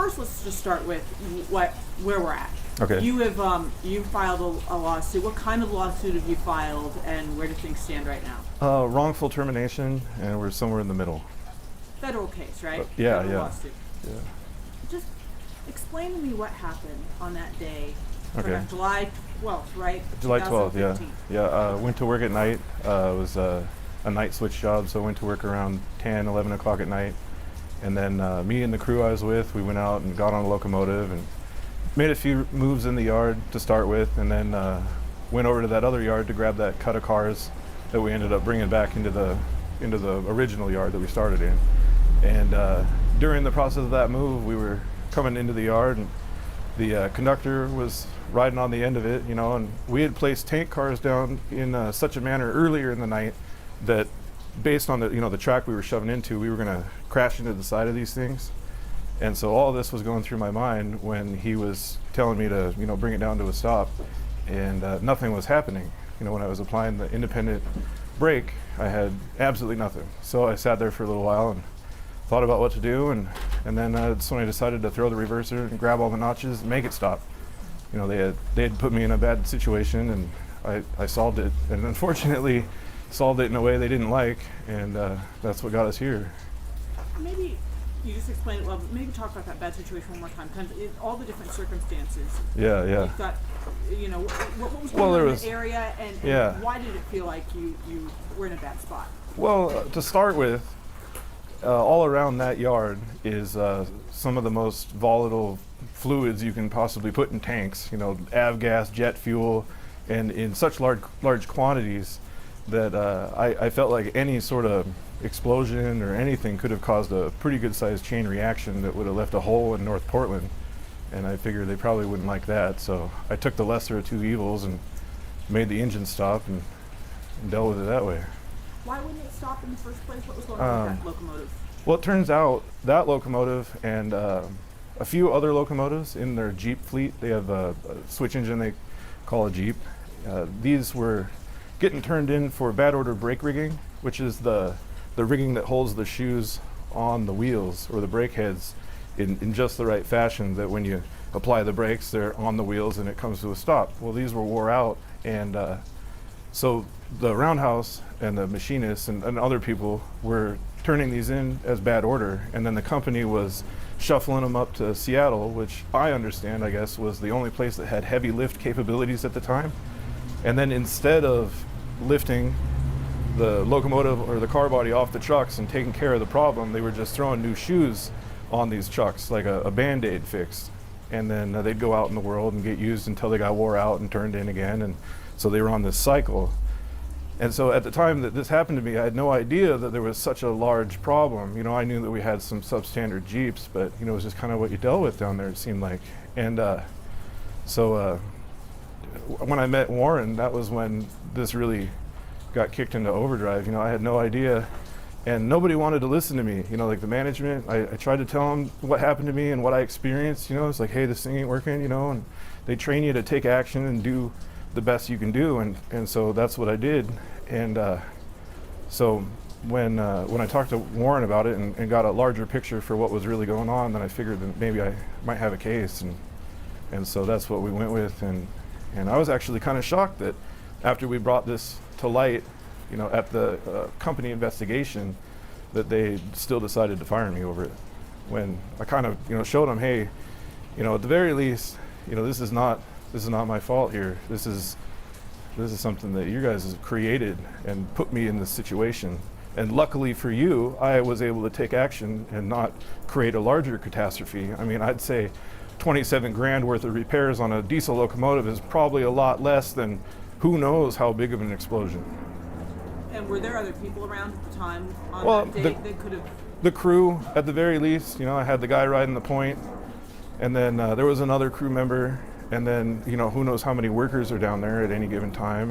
first, let's just start with where we're at. Okay. You filed a lawsuit. What kind of lawsuit have you filed, and where do things stand right now? Wrongful termination, and we're somewhere in the middle. Federal case, right? Yeah, Federal yeah. Lawsuit. Yeah. Just explain to me what happened on that day. Okay. July 12th, right? July 12th, yeah. 2015. Yeah, went to work at night. It was a night switch job, so I went to work around 10, 11 o'clock at night. And then me and the crew I was with, we went out and got on a locomotive and made a few moves in the yard to start with, and then went over to that other yard to grab that cut of cars that we ended up bringing back into the original yard that we started in. And during the process of that move, we were coming into the yard, and the conductor was riding on the end of it, and we had placed tank cars down in such a manner earlier in the night that based on the track we were shoving into, we were going to crash into the side of these things. And so all this was going through my mind when he was telling me to, bring it down to a stop, and nothing was happening. When I was applying the independent brake, I had absolutely nothing. So I sat there for a little while and thought about what to do, and then that's when I decided to throw the reverser and grab all the notches and make it stop. They had put me in a bad situation, and I solved it, and unfortunately solved it in a way they didn't like, and that's what got us here. Maybe you just explained it well, but maybe talk about that bad situation one more time. All the different circumstances. Yeah. You've got, what was going on in the area, and why did it feel like you were in a bad spot? Well, to start with, all around that yard is some of the most volatile fluids you can possibly put in tanks, avgas, jet fuel, and in such large quantities that I felt like any sort of explosion or anything could have caused a pretty good sized chain reaction that would have left a hole in North Portland, and I figured they probably wouldn't like that, so I took the lesser of two evils and made the engine stop and dealt with it that way. Why wouldn't it stop in the first place? What was going on with that locomotive? Well, it turns out that locomotive and a few other locomotives in their Jeep fleet, they have a switch engine they call a Jeep. These were getting turned in for bad order brake rigging, which is the rigging that holds the shoes on the wheels or the brake heads in just the right fashion that when you apply the brakes, they're on the wheels and it comes to a stop. Well, these were wore out, and so the roundhouse and the machinists and other people were turning these in as bad order, and then the company was shuffling them up to Seattle, which I understand, I guess, was the only place that had heavy lift capabilities at the time. And then instead of lifting the locomotive or the car body off the trucks and taking care of the problem, they were just throwing new shoes on these trucks, like a Band-Aid fix. And then they'd go out in the world and get used until they got wore out and turned in again. And so they were on this cycle. And so at the time that this happened to me, I had no idea that there was such a large problem. I knew that we had some substandard Jeeps, but it was just kind of what you dealt with down there, it seemed like. And so when I met Warren, that was when this really got kicked into overdrive. I had no idea, and nobody wanted to listen to me. Like the management, I tried to tell them what happened to me and what I experienced. It's like, hey, this thing ain't working, and they train you to take action and do the best you can do, and so that's what I did. And so when I talked to Warren about it and got a larger picture for what was really going on, then I figured that maybe I might have a case, and so that's what we went with. And I was actually kind of shocked that after we brought this to light, at the company investigation, that they still decided to fire me over it. When I kind of showed them, hey, at the very least, this is not my fault here. This is something that you guys have created and put me in this situation. And luckily for you, I was able to take action and not create a larger catastrophe. I mean, I'd say 27 grand worth of repairs on a diesel locomotive is probably a lot less than who knows how big of an explosion. And were there other people around at the time on that day that could have? The crew, at the very least. I had the guy riding the point, and then there was another crew member, and then who knows how many workers are down there at any given time,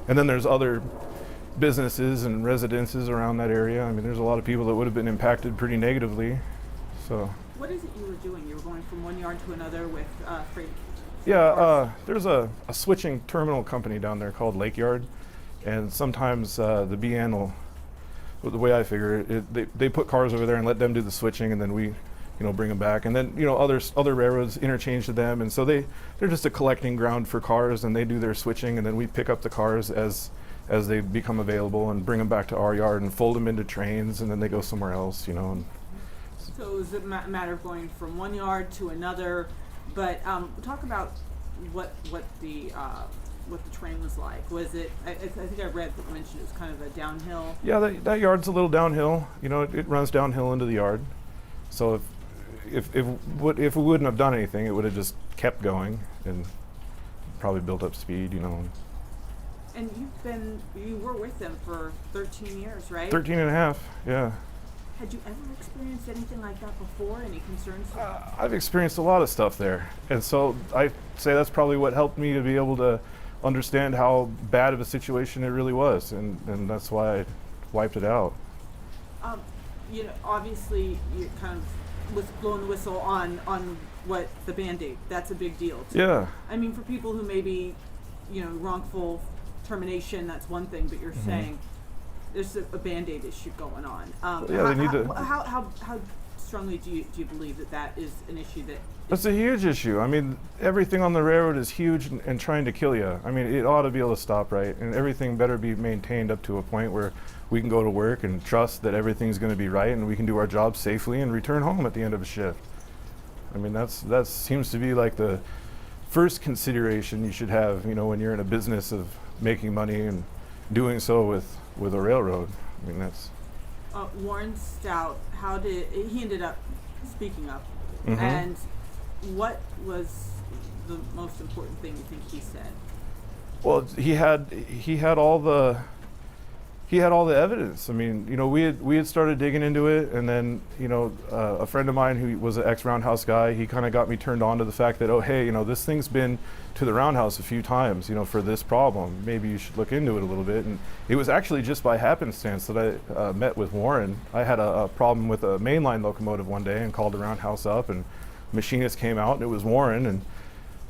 and then there's other businesses and residences around that area. I mean, there's a lot of people that would have been impacted pretty negatively. So. What is it you were doing? You were going from one yard to another with freight? Yeah, there's a switching terminal company down there called Lake Yard, and sometimes the BN will, the way I figure it, they put cars over there and let them do the switching, and then we bring them back. And then, other railroads interchange to them, and so they're just a collecting ground for cars, and they do their switching, and then we pick up the cars as they become available and bring them back to our yard and fold them into trains, and then they go somewhere else, And so is it a matter of going from one yard to another? But talk about what the train was like. Was it? I think I read that mentioned it was kind of a downhill. Yeah, that yard's a little downhill. It runs downhill into the yard. So if we wouldn't have done anything, it would have just kept going and probably built up speed. And you were with them for 13 years, right? 13 and a half, yeah. Had you ever experienced anything like that before? Any concerns? I've experienced a lot of stuff there. And so I say that's probably what helped me to be able to understand how bad of a situation it really was. And that's why I wiped it out. Obviously you kind of blowing the whistle on what the Band-Aid. That's a big deal too. Yeah. I mean, for people who maybe, wrongful termination, that's one thing, but you're saying there's a Band-Aid issue going on. They need to. How strongly do you believe that is an issue that? That's a huge issue. I mean, everything on the railroad is huge and trying to kill you. I mean, it ought to be able to stop right, and everything better be maintained up to a point where we can go to work and trust that everything's going to be right, and we can do our job safely and return home at the end of a shift. I mean, that seems to be like the first consideration you should have, when you're in a business of making money and doing so with a railroad. I mean, that's. Warren Stout, he ended up speaking up, and what was the most important thing you think he said? Well, he had all the evidence. I mean, we had started digging into it, and then, a friend of mine who was an ex-Roundhouse guy, he kind of got me turned on to the fact that, oh, hey, this thing's been to the Roundhouse a few times, for this problem. Maybe you should look into it a little bit. And it was actually just by happenstance that I met with Warren. I had a problem with a mainline locomotive one day and called the Roundhouse up, and machinist came out, and it was Warren. And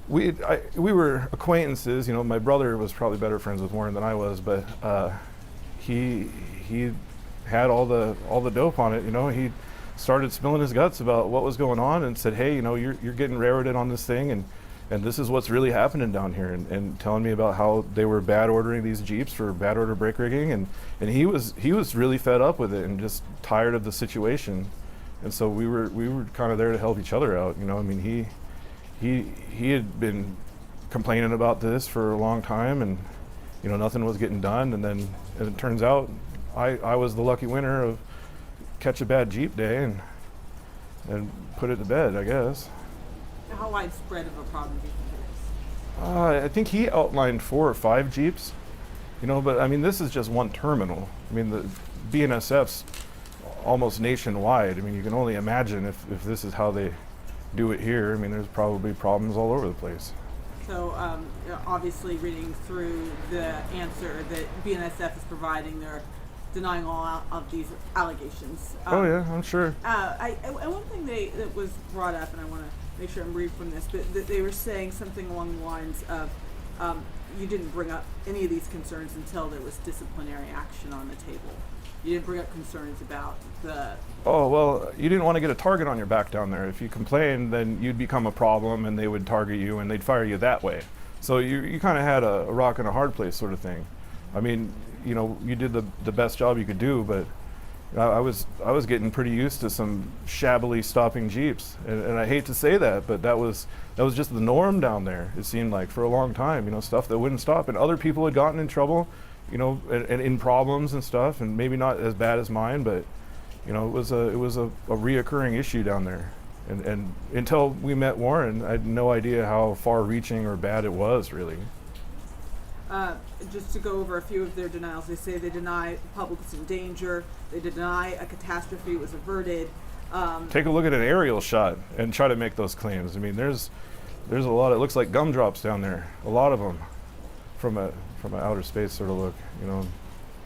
we were acquaintances. My brother was probably better friends with Warren than I was, but he had all the dope on it. He started spilling his guts about what was going on and said, hey, you're getting railroaded on this thing, and this is what's really happening down here, and telling me about how they were bad ordering these Jeeps for bad order brake rigging, and he was really fed up with it and just tired of the situation. And so we were kind of there to help each other out. I mean, he had been complaining about this for a long time, and nothing was getting done. And then it turns out I was the lucky winner of catch a bad Jeep day and put it to bed, I guess. How widespread of a problem do you think it is? I think he outlined 4 or 5 Jeeps, but I mean, this is just one terminal. I mean, the BNSFs almost nationwide. I mean, you can only imagine if this is how they do it here. I mean, there's probably problems all over the place. So obviously reading through the answer that BNSF is providing, they're denying all of these allegations. Oh yeah, I'm sure. One thing that was brought up, and I want to make sure I'm reading from this, but that they were saying something along the lines of you didn't bring up any of these concerns until there was disciplinary action on the table. You didn't bring up concerns about the... Oh, well, you didn't want to get a target on your back down there. If you complained, then you'd become a problem, and they would target you, and they'd fire you that way. So you kind of had a rock and a hard place sort of thing. I mean, you did the best job you could do, but I was getting pretty used to some shabbily stopping Jeeps, and I hate to say that, but that was just the norm down there. It seemed like for a long time, stuff that wouldn't stop, and other people had gotten in trouble, and in problems and stuff, and maybe not as bad as mine, but it was a reoccurring issue down there, and until we met Warren, I had no idea how far-reaching or bad it was really. Just to go over a few of their denials, they say they deny the public is in danger, they deny a catastrophe was averted. Take a look at an aerial shot and try to make those claims. I mean, there's a lot. It looks like gumdrops down there. A lot of them, from an outer space sort of look.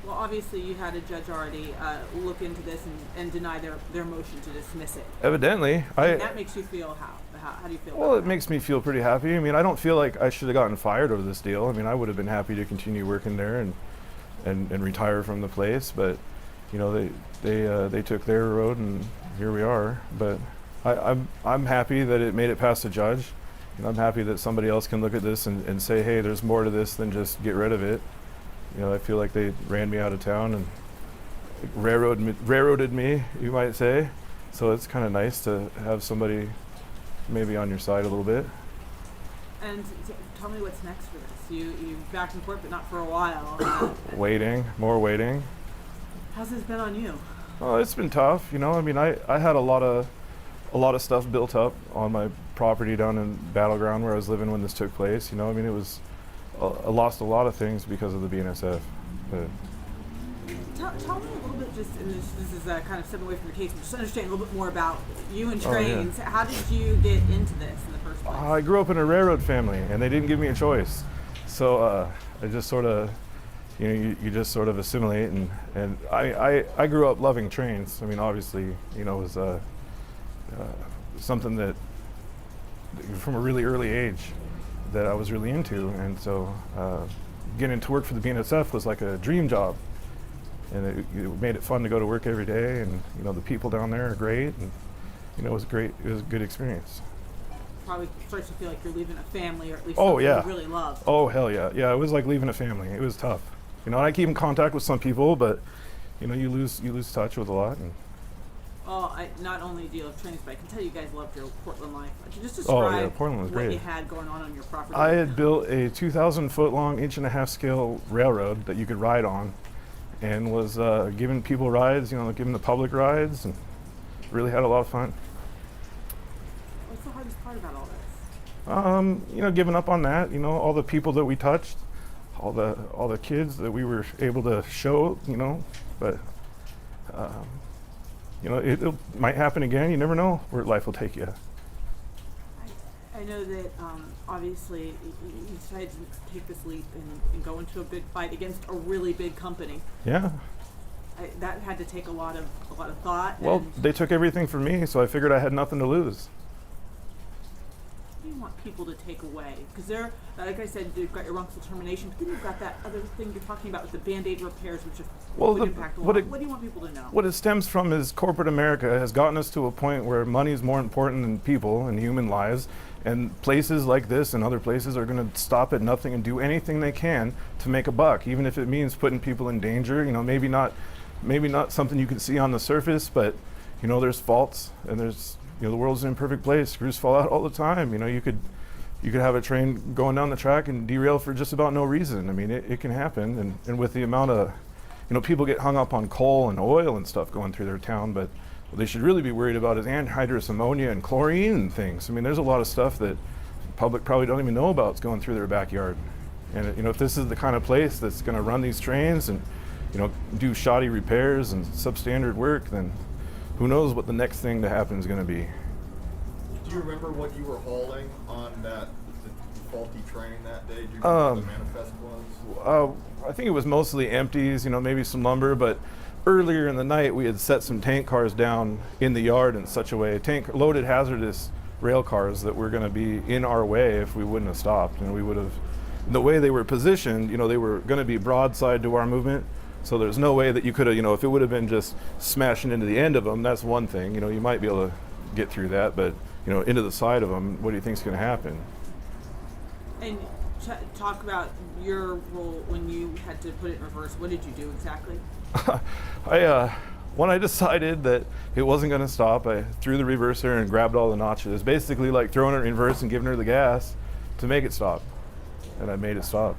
Well, obviously, you had a judge already look into this and deny their motion to dismiss it. Evidently, and that makes you feel how? How do you feel? Well, it makes me feel pretty happy. I mean, I don't feel like I should have gotten fired over this deal. I mean, I would have been happy to continue working there and retire from the place, but they took their road, and here we are. But I'm happy that it made it past the judge. And I'm happy that somebody else can look at this and say, hey, there's more to this than just get rid of it. You know, I feel like they ran me out of town and railroaded me, you might say. So it's kind of nice to have somebody maybe on your side a little bit. And tell me what's next for this. You back in court, but not for a while. Waiting, more waiting. How's this been on you? Oh, it's been tough. You know, I mean, I had a lot of stuff built up on my property down in Battleground where I was living when this took place. You know, I mean, it was I lost a lot of things because of the BNSF. But Tell me a little bit, just, and this is kind of stepping away from your case, but just understand a little bit more about you and trains. Yeah. How did you get into this in the first place? I grew up in a railroad family, and they didn't give me a choice. So I just sort of, you know, you just sort of assimilate, and I grew up loving trains. I mean, obviously, you know, it was something that from a really early age that I was really into, and so getting to work for the BNSF was like a dream job. And it made it fun to go to work every day, and you know the people down there are great, and you know it was great. It was a good experience. Probably starts to feel like you're leaving a family, or at least Oh, something yeah. you really love. Oh hell yeah, yeah! It was like leaving a family. It was tough. You know, I keep in contact with some people, but you know you lose touch with a lot. And Well, not only do you love trains, but I can tell you guys loved your Portland life. Could you just Oh, describe yeah, Portland was what great. you had going on your property? I had built a 2,000-foot long, 1.5-inch scale railroad that you could ride on, and was giving people rides. You know, giving the public rides, and really had a lot of fun. What's the hardest part about all this? You know, giving up on that. You know, all the people that we touched, all the kids that we were able to show. You know, but you know, it might happen again. You never know where life will take you. I know that obviously you decided to take this leap and go into a big fight against a really big company. Yeah. That had to take a lot of thought. Well, and they took everything from me, so I figured I had nothing to lose. what do you want people to take away? Because they're, like I said, you've got your wrongful termination, but then you've got that other thing you're talking about with the Band-Aid repairs, which would impact a lot. What do you want people to know? What it stems from is corporate America has gotten us to a point where money is more important than people and human lives, and places like this and other places are going to stop at nothing and do anything they can to make a buck, even if it means putting people in danger. You know, maybe not something you can see on the surface, but you know, there's faults, and there's, you know, the world's an imperfect place. Screws fall out all the time. You know, you could have a train going down the track and derail for just about no reason. I mean, it can happen, and with the amount of, you know, people get hung up on coal and oil and stuff going through their town, but what they should really be worried about is anhydrous ammonia and chlorine and things. I mean, there's a lot of stuff that the public probably don't even know about. It's going through their backyard. And you know, if this is the kind of place that's going to run these trains and, you know, do shoddy repairs and substandard work, then who knows what the next thing to happen is going to be. Do you remember what you were hauling on the faulty train that day? Do you remember what the manifest was? I think it was mostly empties, you know, maybe some lumber, but earlier in the night we had set some tank cars down in the yard in such a way, loaded hazardous rail cars that were going to be in our way if we wouldn't have stopped. And we would have, the way they were positioned, you know, they were going to be broadside to our movement. So there's no way that you could have, you know, if it would have been just smashing into the end of them, that's one thing. You know, you might be able to get through that, but, you know, into the side of them, what do you think is going to happen? And talk about your role when you had to put it in reverse. What did you do exactly? When I decided that it wasn't going to stop, I threw the reverser and grabbed all the notches. Basically like throwing it in reverse and giving her the gas to make it stop. And I made it stop.